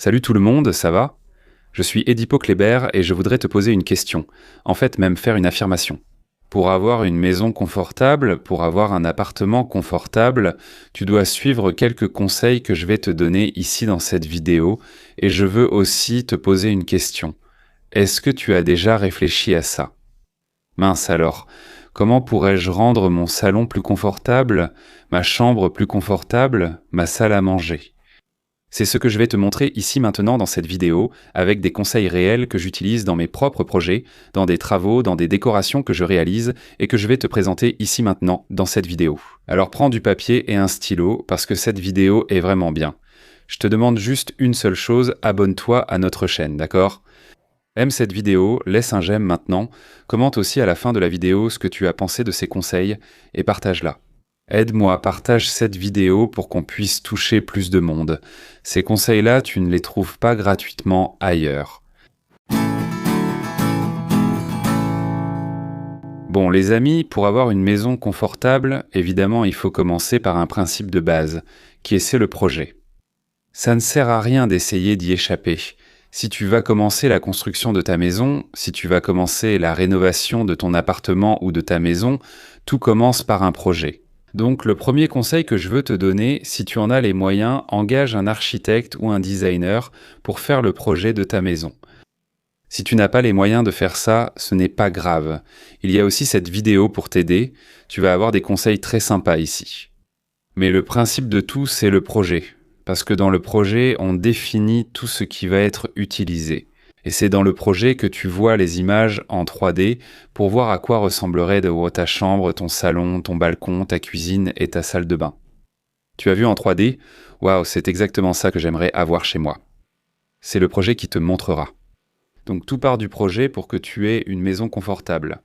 Salut tout le monde, ça va? Je suis Edipo Kléber et je voudrais te poser une question, en fait même faire une affirmation. Pour avoir une maison confortable, pour avoir un appartement confortable, tu dois suivre quelques conseils que je vais te donner ici dans cette vidéo et je veux aussi te poser une question. Est-ce que tu as déjà réfléchi à ça? Mince alors, comment pourrais-je rendre mon salon plus confortable, ma chambre plus confortable, ma salle à manger? C'est ce que je vais te montrer ici maintenant dans cette vidéo, avec des conseils réels que j'utilise dans mes propres projets, dans des travaux, dans des décorations que je réalise et que je vais te présenter ici maintenant dans cette vidéo. Alors prends du papier et un stylo parce que cette vidéo est vraiment bien. Je te demande juste une seule chose, abonne-toi à notre chaîne, d'accord? Aime cette vidéo, laisse un j'aime maintenant, commente aussi à la fin de la vidéo ce que tu as pensé de ces conseils et partage-la. Aide-moi, partage cette vidéo pour qu'on puisse toucher plus de monde. Ces conseils-là, tu ne les trouves pas gratuitement ailleurs. Bon, les amis, pour avoir une maison confortable, évidemment, il faut commencer par un principe de base, qui est c'est le projet. Ça ne sert à rien d'essayer d'y échapper. Si tu vas commencer la construction de ta maison, si tu vas commencer la rénovation de ton appartement ou de ta maison, tout commence par un projet. Donc le premier conseil que je veux te donner, si tu en as les moyens, engage un architecte ou un designer pour faire le projet de ta maison. Si tu n'as pas les moyens de faire ça, ce n'est pas grave. Il y a aussi cette vidéo pour t'aider, tu vas avoir des conseils très sympas ici. Mais le principe de tout, c'est le projet. Parce que dans le projet, on définit tout ce qui va être utilisé. Et c'est dans le projet que tu vois les images en 3D pour voir à quoi ressemblerait ta chambre, ton salon, ton balcon, ta cuisine et ta salle de bain. Tu as vu en 3D? Waouh, c'est exactement ça que j'aimerais avoir chez moi. C'est le projet qui te montrera. Donc tout part du projet pour que tu aies une maison confortable.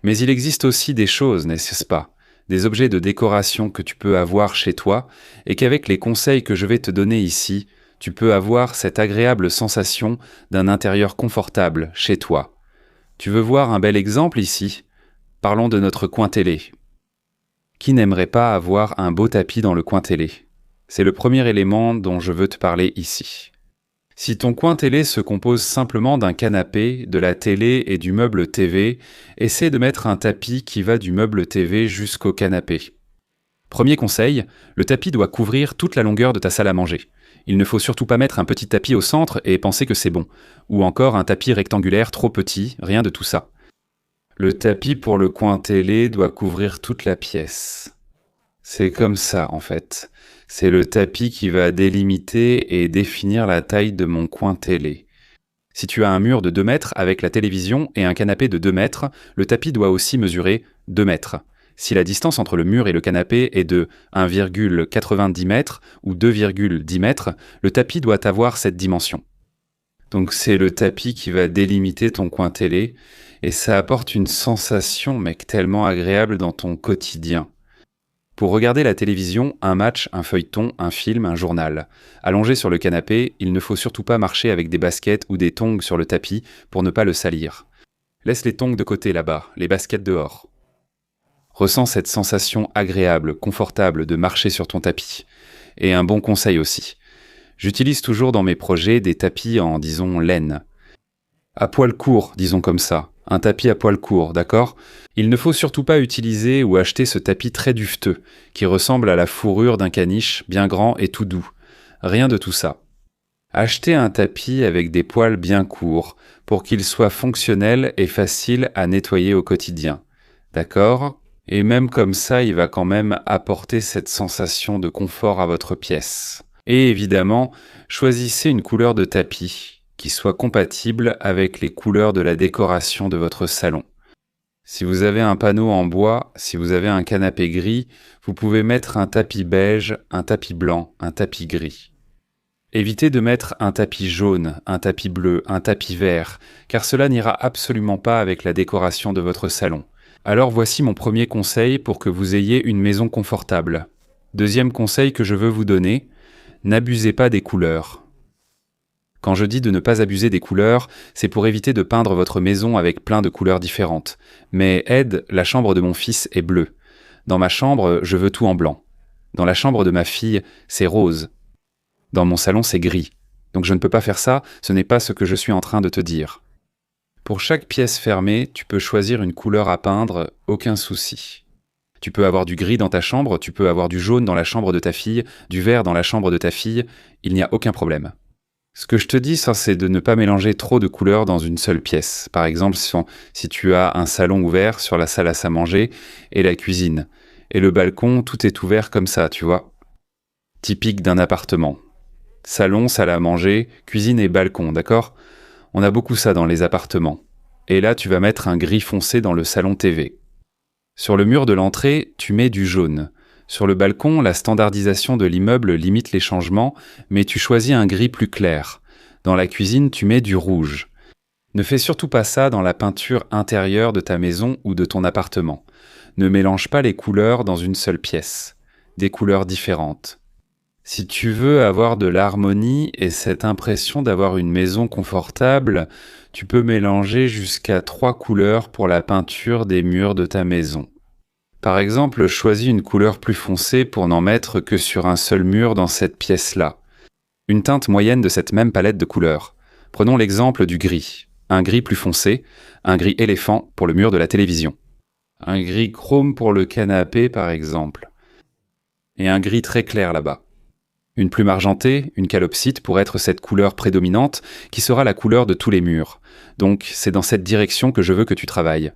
Mais il existe aussi des choses, n'est-ce pas? Des objets de décoration que tu peux avoir chez toi et qu'avec les conseils que je vais te donner ici, tu peux avoir cette agréable sensation d'un intérieur confortable chez toi. Tu veux voir un bel exemple ici? Parlons de notre coin télé. Qui n'aimerait pas avoir un beau tapis dans le coin télé? C'est le premier élément dont je veux te parler ici. Si ton coin télé se compose simplement d'un canapé, de la télé et du meuble TV, essaie de mettre un tapis qui va du meuble TV jusqu'au canapé. Premier conseil, le tapis doit couvrir toute la longueur de ta salle à manger. Il ne faut surtout pas mettre un petit tapis au centre et penser que c'est bon. Ou encore un tapis rectangulaire trop petit, rien de tout ça. Le tapis pour le coin télé doit couvrir toute la pièce. C'est comme ça en fait. C'est le tapis qui va délimiter et définir la taille de mon coin télé. Si tu as un mur de 2 mètres avec la télévision et un canapé de 2 mètres, le tapis doit aussi mesurer 2 mètres. Si la distance entre le mur et le canapé est de 1,90 m ou 2,10 m, le tapis doit avoir cette dimension. Donc c'est le tapis qui va délimiter ton coin télé et ça apporte une sensation, mec, tellement agréable dans ton quotidien. Pour regarder la télévision, un match, un feuilleton, un film, un journal. Allongé sur le canapé, il ne faut surtout pas marcher avec des baskets ou des tongs sur le tapis pour ne pas le salir. Laisse les tongs de côté là-bas, les baskets dehors. Ressens cette sensation agréable, confortable de marcher sur ton tapis. Et un bon conseil aussi. J'utilise toujours dans mes projets des tapis en, disons, laine. À poil court, disons comme ça. Un tapis à poil court, d'accord? Il ne faut surtout pas utiliser ou acheter ce tapis très duveteux, qui ressemble à la fourrure d'un caniche, bien grand et tout doux. Rien de tout ça. Achetez un tapis avec des poils bien courts, pour qu'il soit fonctionnel et facile à nettoyer au quotidien. D'accord? Et même comme ça, il va quand même apporter cette sensation de confort à votre pièce. Et évidemment, choisissez une couleur de tapis qui soit compatible avec les couleurs de la décoration de votre salon. Si vous avez un panneau en bois, si vous avez un canapé gris, vous pouvez mettre un tapis beige, un tapis blanc, un tapis gris. Évitez de mettre un tapis jaune, un tapis bleu, un tapis vert, car cela n'ira absolument pas avec la décoration de votre salon. Alors voici mon premier conseil pour que vous ayez une maison confortable. Deuxième conseil que je veux vous donner, n'abusez pas des couleurs. Quand je dis de ne pas abuser des couleurs, c'est pour éviter de peindre votre maison avec plein de couleurs différentes. Mais Ed, la chambre de mon fils est bleue. Dans ma chambre, je veux tout en blanc. Dans la chambre de ma fille, c'est rose. Dans mon salon, c'est gris. Donc je ne peux pas faire ça, ce n'est pas ce que je suis en train de te dire. Pour chaque pièce fermée, tu peux choisir une couleur à peindre, aucun souci. Tu peux avoir du gris dans ta chambre, tu peux avoir du jaune dans la chambre de ta fille, du vert dans la chambre de ta fille, il n'y a aucun problème. Ce que je te dis, ça, c'est de ne pas mélanger trop de couleurs dans une seule pièce. Par exemple, si tu as un salon ouvert sur la salle à manger et la cuisine, et le balcon, tout est ouvert comme ça, tu vois. Typique d'un appartement. Salon, salle à manger, cuisine et balcon, d'accord ? On a beaucoup ça dans les appartements. Et là, tu vas mettre un gris foncé dans le salon TV. Sur le mur de l'entrée, tu mets du jaune. Sur le balcon, la standardisation de l'immeuble limite les changements, mais tu choisis un gris plus clair. Dans la cuisine, tu mets du rouge. Ne fais surtout pas ça dans la peinture intérieure de ta maison ou de ton appartement. Ne mélange pas les couleurs dans une seule pièce. Des couleurs différentes. Si tu veux avoir de l'harmonie et cette impression d'avoir une maison confortable, tu peux mélanger jusqu'à 3 couleurs pour la peinture des murs de ta maison. Par exemple, choisis une couleur plus foncée pour n'en mettre que sur un seul mur dans cette pièce-là. Une teinte moyenne de cette même palette de couleurs. Prenons l'exemple du gris. Un gris plus foncé, un gris éléphant pour le mur de la télévision. Un gris chrome pour le canapé, par exemple. Et un gris très clair là-bas. Une plume argentée, une calopsite pour être cette couleur prédominante qui sera la couleur de tous les murs. Donc, c'est dans cette direction que je veux que tu travailles.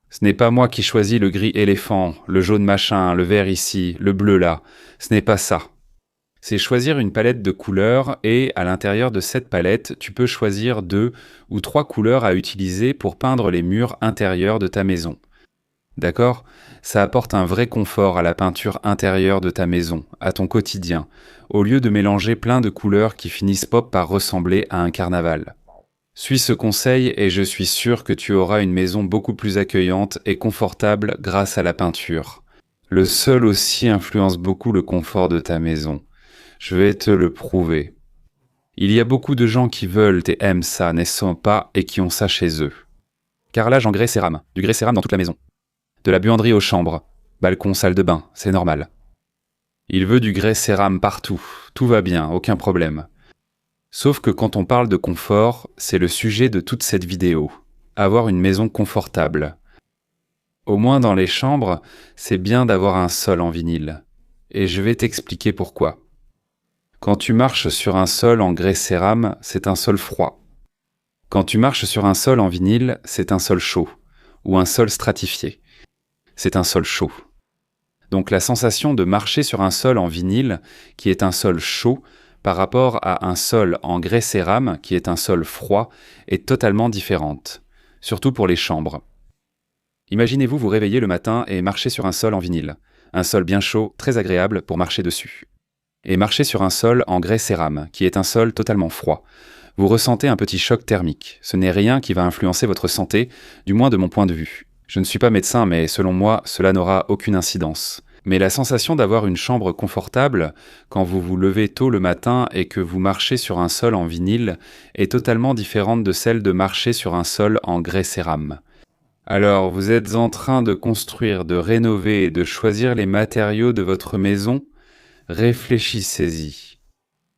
Ce n'est pas moi qui choisis le gris éléphant, le jaune machin, le vert ici, le bleu là. Ce n'est pas ça. C'est choisir une palette de couleurs et, à l'intérieur de cette palette, tu peux choisir 2 ou 3 couleurs à utiliser pour peindre les murs intérieurs de ta maison. D'accord ? Ça apporte un vrai confort à la peinture intérieure de ta maison, à ton quotidien, au lieu de mélanger plein de couleurs qui finissent par ressembler à un carnaval. Suis ce conseil et je suis sûr que tu auras une maison beaucoup plus accueillante et confortable grâce à la peinture. Le sol aussi influence beaucoup le confort de ta maison. Je vais te le prouver. Il y a beaucoup de gens qui veulent et aiment ça, n'est-ce pas, et qui ont ça chez eux. Carrelage en grès cérame, du grès cérame dans toute la maison. De la buanderie aux chambres, balcon, salle de bain, c'est normal. Il veut du grès cérame partout, tout va bien, aucun problème. Sauf que quand on parle de confort, c'est le sujet de toute cette vidéo. Avoir une maison confortable. Au moins dans les chambres, c'est bien d'avoir un sol en vinyle. Et je vais t'expliquer pourquoi. Quand tu marches sur un sol en grès cérame, c'est un sol froid. Quand tu marches sur un sol en vinyle, c'est un sol chaud, ou un sol stratifié. C'est un sol chaud. Donc la sensation de marcher sur un sol en vinyle, qui est un sol chaud, par rapport à un sol en grès cérame, qui est un sol froid, est totalement différente, surtout pour les chambres. Imaginez-vous vous réveiller le matin et marcher sur un sol en vinyle, un sol bien chaud, très agréable pour marcher dessus. Et marcher sur un sol en grès cérame, qui est un sol totalement froid. Vous ressentez un petit choc thermique, ce n'est rien qui va influencer votre santé, du moins de mon point de vue. Je ne suis pas médecin, mais selon moi, cela n'aura aucune incidence. Mais la sensation d'avoir une chambre confortable, quand vous vous levez tôt le matin et que vous marchez sur un sol en vinyle, est totalement différente de celle de marcher sur un sol en grès cérame. Alors, vous êtes en train de construire, de rénover et de choisir les matériaux de votre maison ? Réfléchissez-y.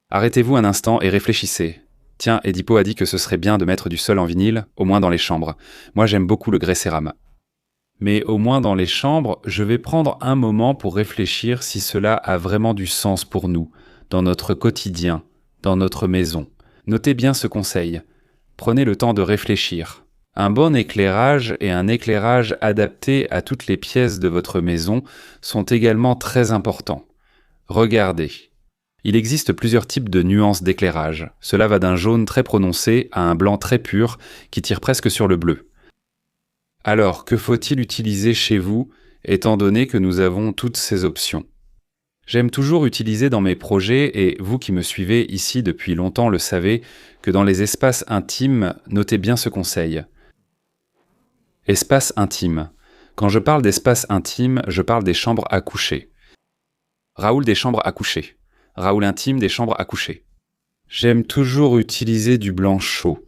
Arrêtez-vous un instant et réfléchissez. Tiens, Edipo a dit que ce serait bien de mettre du sol en vinyle, au moins dans les chambres. Moi, j'aime beaucoup le grès cérame. Mais au moins dans les chambres, je vais prendre un moment pour réfléchir si cela a vraiment du sens pour nous, dans notre quotidien, dans notre maison. Notez bien ce conseil. Prenez le temps de réfléchir. Un bon éclairage et un éclairage adapté à toutes les pièces de votre maison sont également très importants. Regardez. Il existe plusieurs types de nuances d'éclairage. Cela va d'un jaune très prononcé à un blanc très pur qui tire presque sur le bleu. Alors, que faut-il utiliser chez vous, étant donné que nous avons toutes ces options ? J'aime toujours utiliser dans mes projets, et vous qui me suivez ici depuis longtemps le savez, que dans les espaces intimes, notez bien ce conseil. Espace intime. Quand je parle d'espace intime, je parle des chambres à coucher. Raoul des chambres à coucher. Raoul intime des chambres à coucher. J'aime toujours utiliser du blanc chaud.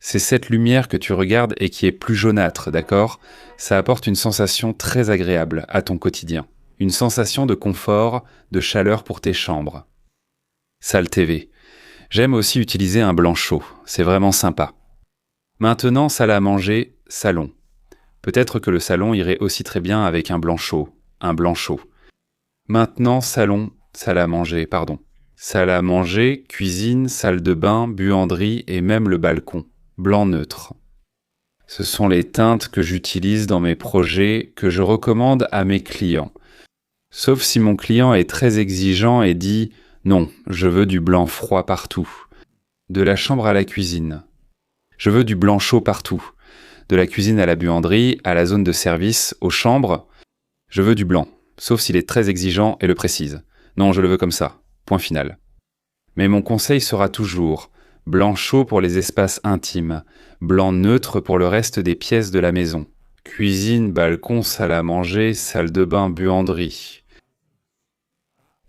C'est cette lumière que tu regardes et qui est plus jaunâtre, d'accord ? Ça apporte une sensation très agréable à ton quotidien. Une sensation de confort, de chaleur pour tes chambres. Salle TV. J'aime aussi utiliser un blanc chaud, c'est vraiment sympa. Maintenant, salle à manger, salon. Peut-être que le salon irait aussi très bien avec un blanc chaud, un blanc chaud. Maintenant, salon, salle à manger, pardon. Salle à manger, cuisine, salle de bain, buanderie et même le balcon. Blanc neutre. Ce sont les teintes que j'utilise dans mes projets, que je recommande à mes clients. Sauf si mon client est très exigeant et dit « Non, je veux du blanc froid partout. De la chambre à la cuisine. Je veux du blanc chaud partout. De la cuisine à la buanderie, à la zone de service, aux chambres. Je veux du blanc, sauf s'il est très exigeant et le précise. Non, je le veux comme ça. Point final. Mais mon conseil sera toujours blanc chaud pour les espaces intimes, blanc neutre pour le reste des pièces de la maison. Cuisine, balcon, salle à manger, salle de bain, buanderie.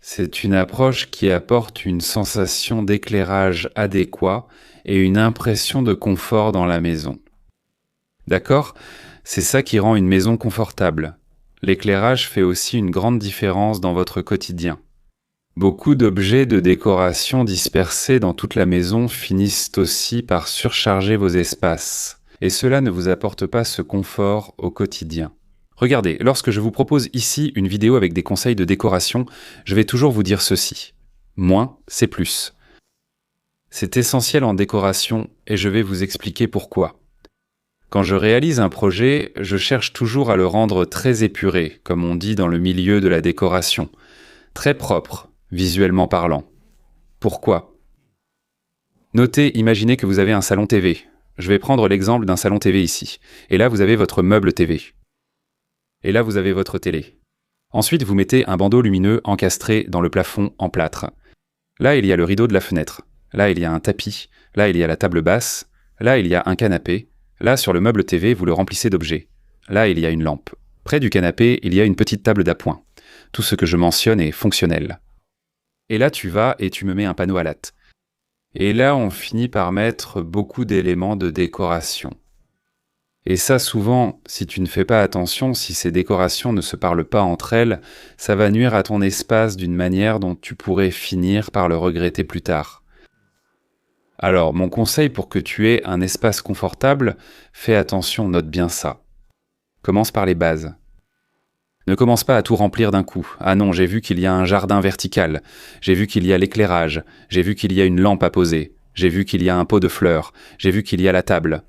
C'est une approche qui apporte une sensation d'éclairage adéquat et une impression de confort dans la maison. D'accord ? C'est ça qui rend une maison confortable. L'éclairage fait aussi une grande différence dans votre quotidien. Beaucoup d'objets de décoration dispersés dans toute la maison finissent aussi par surcharger vos espaces, et cela ne vous apporte pas ce confort au quotidien. Regardez, lorsque je vous propose ici une vidéo avec des conseils de décoration, je vais toujours vous dire ceci. Moins, c'est plus. C'est essentiel en décoration et je vais vous expliquer pourquoi. Quand je réalise un projet, je cherche toujours à le rendre très épuré, comme on dit dans le milieu de la décoration. Très propre, visuellement parlant. Pourquoi ? Notez, imaginez que vous avez un salon TV. Je vais prendre l'exemple d'un salon TV ici. Et là, vous avez votre meuble TV. Et là, vous avez votre télé. Ensuite, vous mettez un bandeau lumineux encastré dans le plafond en plâtre. Là, il y a le rideau de la fenêtre. Là, il y a un tapis. Là, il y a la table basse. Là, il y a un canapé. Là, sur le meuble TV, vous le remplissez d'objets. Là, il y a une lampe. Près du canapé, il y a une petite table d'appoint. Tout ce que je mentionne est fonctionnel. Et là, tu vas et tu me mets un panneau à latte. Et là, on finit par mettre beaucoup d'éléments de décoration. Et ça, souvent, si tu ne fais pas attention, si ces décorations ne se parlent pas entre elles, ça va nuire à ton espace d'une manière dont tu pourrais finir par le regretter plus tard. Alors, mon conseil pour que tu aies un espace confortable, fais attention, note bien ça. Commence par les bases. Ne commence pas à tout remplir d'un coup. Ah non, j'ai vu qu'il y a un jardin vertical, j'ai vu qu'il y a l'éclairage, j'ai vu qu'il y a une lampe à poser, j'ai vu qu'il y a un pot de fleurs, j'ai vu qu'il y a la table.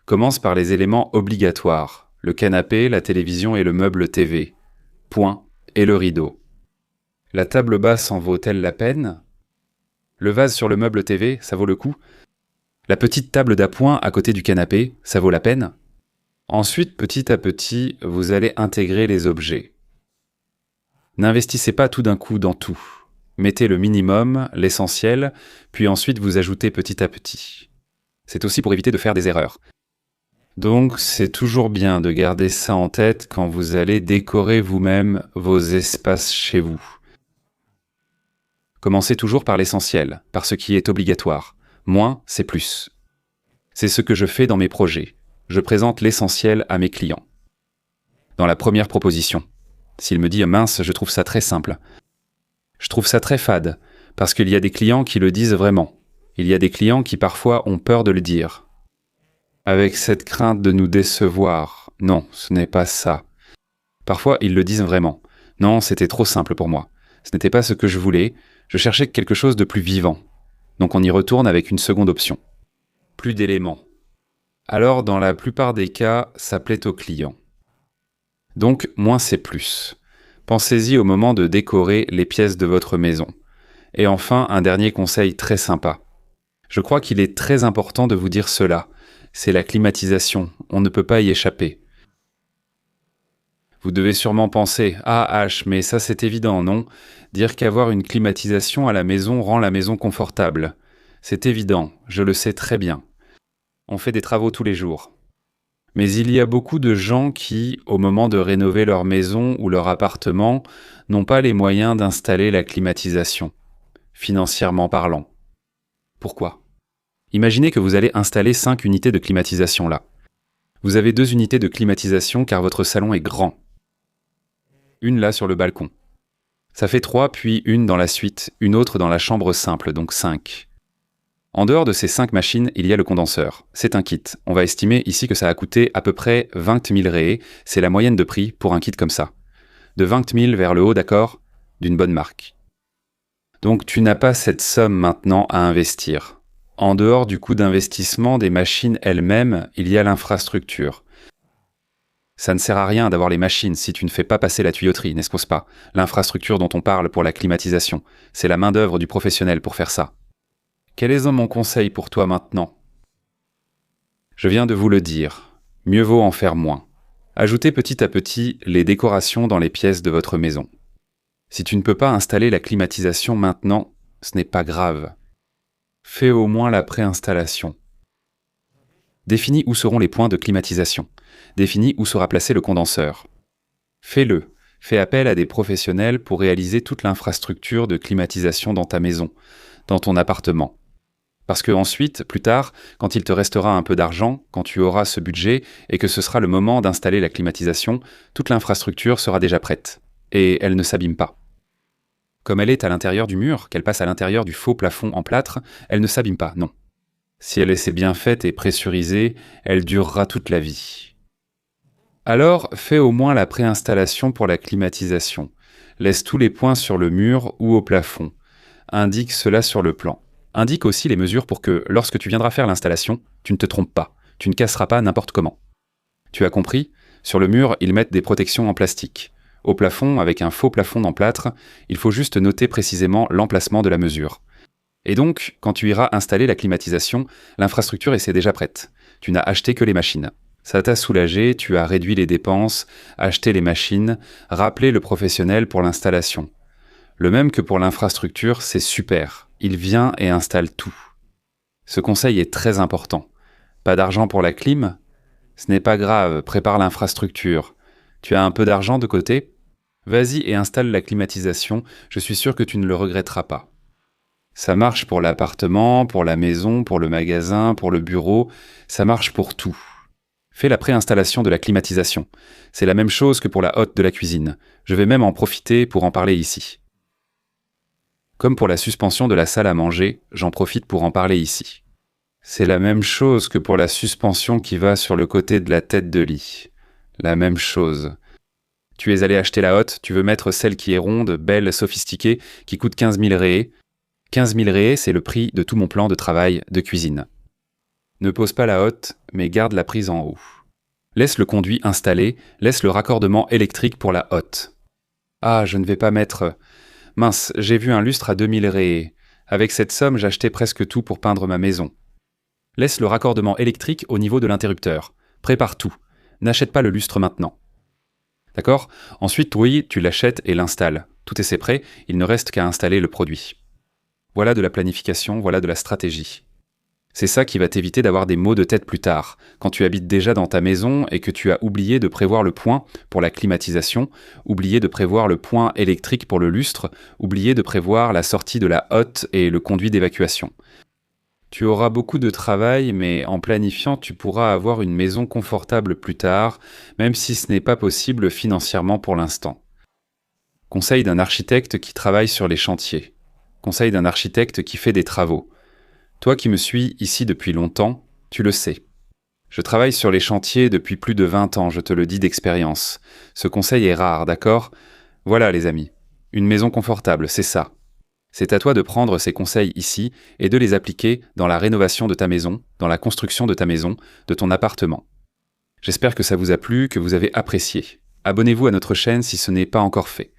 Commence par les éléments obligatoires, le canapé, la télévision et le meuble TV. Point. Et le rideau. La table basse en vaut-elle la peine ? Le vase sur le meuble TV, ça vaut le coup ? La petite table d'appoint à côté du canapé, ça vaut la peine ? Ensuite, petit à petit, vous allez intégrer les objets. N'investissez pas tout d'un coup dans tout. Mettez le minimum, l'essentiel, puis ensuite vous ajoutez petit à petit. C'est aussi pour éviter de faire des erreurs. Donc, c'est toujours bien de garder ça en tête quand vous allez décorer vous-même vos espaces chez vous. Commencez toujours par l'essentiel, par ce qui est obligatoire. Moins, c'est plus. C'est ce que je fais dans mes projets. Je présente l'essentiel à mes clients. Dans la première proposition, s'il me dit « mince, je trouve ça très simple », je trouve ça très fade, parce qu'il y a des clients qui le disent vraiment. Il y a des clients qui parfois ont peur de le dire. Avec cette crainte de nous décevoir. Non, ce n'est pas ça. Parfois, ils le disent vraiment. Non, c'était trop simple pour moi. Ce n'était pas ce que je voulais. Je cherchais quelque chose de plus vivant. Donc on y retourne avec une seconde option. Plus d'éléments. Alors, dans la plupart des cas, ça plaît au client. Donc, moins c'est plus. Pensez-y au moment de décorer les pièces de votre maison. Et enfin, un dernier conseil très sympa. Je crois qu'il est très important de vous dire cela. C'est la climatisation, on ne peut pas y échapper. Vous devez sûrement penser « Ah H, mais ça c'est évident, non ? Dire qu'avoir une climatisation à la maison rend la maison confortable. C'est évident, je le sais très bien. On fait des travaux tous les jours. » Mais il y a beaucoup de gens qui, au moment de rénover leur maison ou leur appartement, n'ont pas les moyens d'installer la climatisation, financièrement parlant. Pourquoi ? Imaginez que vous allez installer 5 unités de climatisation là. Vous avez 2 unités de climatisation car votre salon est grand. Une là sur le balcon. Ça fait 3, puis une dans la suite, une autre dans la chambre simple, donc 5. En dehors de ces 5 machines, il y a le condenseur. C'est un kit. On va estimer ici que ça a coûté à peu près 20 000 réés. C'est la moyenne de prix pour un kit comme ça. De 20 000 vers le haut, d'accord? D'une bonne marque. Donc tu n'as pas cette somme maintenant à investir. En dehors du coût d'investissement des machines elles-mêmes, il y a l'infrastructure. Ça ne sert à rien d'avoir les machines si tu ne fais pas passer la tuyauterie, n'est-ce pas? L'infrastructure dont on parle pour la climatisation, c'est la main-d'œuvre du professionnel pour faire ça. Quel est mon conseil pour toi maintenant? Je viens de vous le dire, mieux vaut en faire moins. Ajoutez petit à petit les décorations dans les pièces de votre maison. Si tu ne peux pas installer la climatisation maintenant, ce n'est pas grave. Fais au moins la préinstallation. Définis où seront les points de climatisation. Définis où sera placé le condenseur. Fais-le. Fais appel à des professionnels pour réaliser toute l'infrastructure de climatisation dans ta maison, dans ton appartement. Parce que ensuite, plus tard, quand il te restera un peu d'argent, quand tu auras ce budget et que ce sera le moment d'installer la climatisation, toute l'infrastructure sera déjà prête. Et elle ne s'abîme pas. Comme elle est à l'intérieur du mur, qu'elle passe à l'intérieur du faux plafond en plâtre, elle ne s'abîme pas, non. Si elle est bien faite et pressurisée, elle durera toute la vie. Alors, fais au moins la préinstallation pour la climatisation. Laisse tous les points sur le mur ou au plafond. Indique cela sur le plan. Indique aussi les mesures pour que, lorsque tu viendras faire l'installation, tu ne te trompes pas, tu ne casseras pas n'importe comment. Tu as compris? Sur le mur, ils mettent des protections en plastique. Au plafond, avec un faux plafond en plâtre, il faut juste noter précisément l'emplacement de la mesure. Et donc, quand tu iras installer la climatisation, l'infrastructure est déjà prête. Tu n'as acheté que les machines. Ça t'a soulagé, tu as réduit les dépenses, acheté les machines, rappelé le professionnel pour l'installation. Le même que pour l'infrastructure, c'est super. Il vient et installe tout. Ce conseil est très important. Pas d'argent pour la clim? Ce n'est pas grave, prépare l'infrastructure. Tu as un peu d'argent de côté? Vas-y et installe la climatisation, je suis sûr que tu ne le regretteras pas. Ça marche pour l'appartement, pour la maison, pour le magasin, pour le bureau, ça marche pour tout. Fais la préinstallation de la climatisation. C'est la même chose que pour la hotte de la cuisine. Je vais même en profiter pour en parler ici. Comme pour la suspension de la salle à manger, j'en profite pour en parler ici. C'est la même chose que pour la suspension qui va sur le côté de la tête de lit. La même chose. Tu es allé acheter la hotte, tu veux mettre celle qui est ronde, belle, sophistiquée, qui coûte 15 000 réés. 15 000 réés, c'est le prix de tout mon plan de travail de cuisine. Ne pose pas la hotte, mais garde la prise en haut. Laisse le conduit installé, laisse le raccordement électrique pour la hotte. Ah, je ne vais pas mettre... Mince, j'ai vu un lustre à 2000 réés. Avec cette somme, j'achetais presque tout pour peindre ma maison. Laisse le raccordement électrique au niveau de l'interrupteur. Prépare tout. N'achète pas le lustre maintenant. D'accord? Ensuite, oui, tu l'achètes et l'installes. Tout est prêt, il ne reste qu'à installer le produit. Voilà de la planification, voilà de la stratégie. C'est ça qui va t'éviter d'avoir des maux de tête plus tard, quand tu habites déjà dans ta maison et que tu as oublié de prévoir le point pour la climatisation, oublié de prévoir le point électrique pour le lustre, oublié de prévoir la sortie de la hotte et le conduit d'évacuation. Tu auras beaucoup de travail, mais en planifiant, tu pourras avoir une maison confortable plus tard, même si ce n'est pas possible financièrement pour l'instant. Conseil d'un architecte qui travaille sur les chantiers. Conseil d'un architecte qui fait des travaux. Toi qui me suis ici depuis longtemps, tu le sais. Je travaille sur les chantiers depuis plus de 20 ans, je te le dis d'expérience. Ce conseil est rare, d'accord? Voilà les amis, une maison confortable, c'est ça. C'est à toi de prendre ces conseils ici et de les appliquer dans la rénovation de ta maison, dans la construction de ta maison, de ton appartement. J'espère que ça vous a plu, que vous avez apprécié. Abonnez-vous à notre chaîne si ce n'est pas encore fait.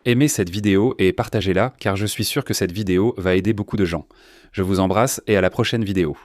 Aimez cette vidéo et partagez-la car je suis sûr que cette vidéo va aider beaucoup de gens. Je vous embrasse et à la prochaine vidéo.